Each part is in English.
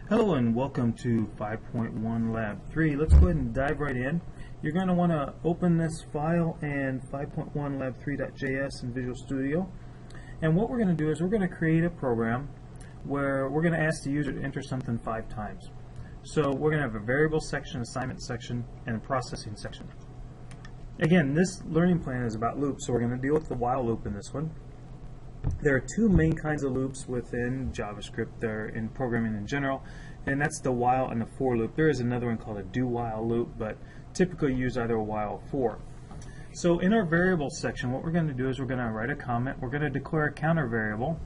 Hello and welcome to 5.1 Lab 3. Let's go ahead and dive right in. You're going to want to open this file in 5.1 lab3.js in Visual Studio. And what we're going to do is we're going to create a program where we're going to ask the user to enter something 5 times. So we're going to have a variable section, assignment section, and a processing section. Again, this learning plan is about loops, so we're going to deal with the while loop in this one. There are 2 main kinds of loops within JavaScript. They're in programming in general, and that's the while and the for loop. There is another one called a do-while loop, but typically use either a while or for. So in our variable section, what we're going to do is we're going to write a comment. We're going to declare a counter variable,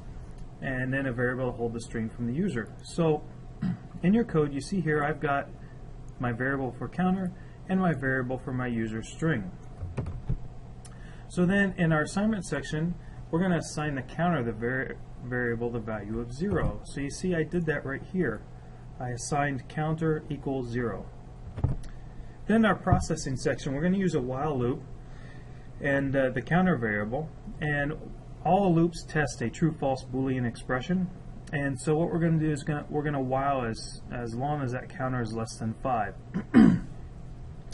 and then a variable to hold the string from the user. So in your code, you see here I've got my variable for counter and my variable for my user string. So then in our assignment section, we're going to assign the counter, the variable, the value of 0. So you see I did that right here. I assigned counter equals 0. Then in our processing section, we're going to use a while loop and the counter variable. And all loops test a true-false Boolean expression. And so what we're going to do is we're going to while as long as that counter is less than 5.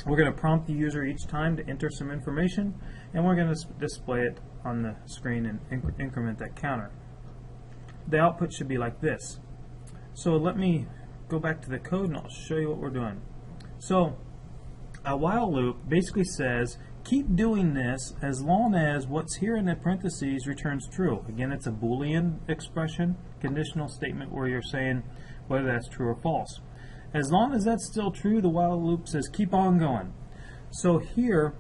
We're going to prompt the user each time to enter some information, and we're going to display it on the screen and increment that counter. The output should be like this. So let me go back to the code and I'll show you what we're doing. So a while loop basically says keep doing this as long as what's here in the parentheses returns true. Again, it's a Boolean expression, conditional statement where you're saying whether that's true or false. As long as that's still true, the while loop says keep on going. So here,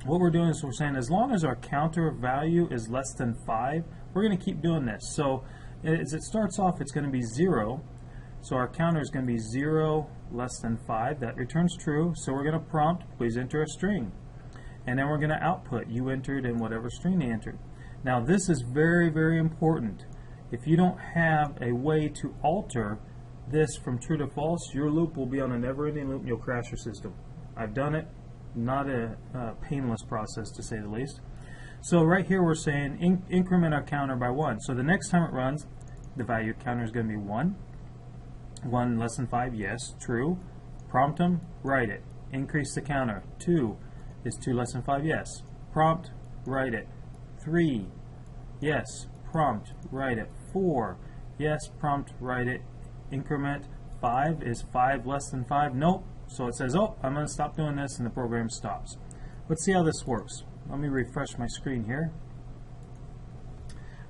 what we're doing is we're saying as long as our counter value is less than 5, we're going to keep doing this. So as it starts off, it's going to be 0. So our counter is going to be 0 less than 5. That returns true. So we're going to prompt, please enter a string. And then we're going to output, you entered in whatever string they entered. Now this is very, very important. If you don't have a way to alter this from true to false, your loop will be on a never-ending loop and you'll crash your system. I've done it. Not a painless process, to say the least. So right here we're saying increment our counter by 1. So the next time it runs, the value counter is going to be 1. 1 less than 5, yes, true. Prompt them, write it. Increase the counter. 2 is 2 less than 5, yes. Prompt, write it. 3, yes. Prompt, write it. 4, yes. Prompt, write it. Increment. 5 is 5 less than 5, nope. So it says, oh, I'm going to stop doing this, and the program stops. Let's see how this works. Let me refresh my screen here.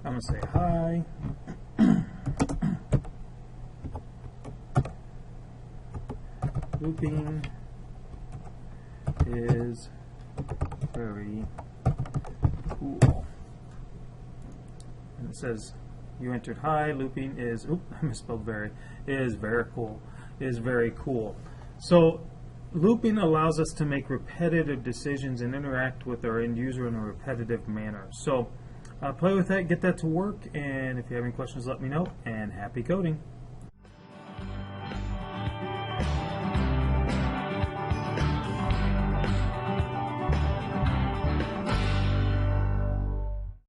I'm going to say hi. Looping is very cool. And it says, you entered hi. Looping is, oop, I misspelled very, is very cool. Is very cool. So looping allows us to make repetitive decisions and interact with our end user in a repetitive manner. So play with that, get that to work, and if you have any questions, let me know, and happy coding.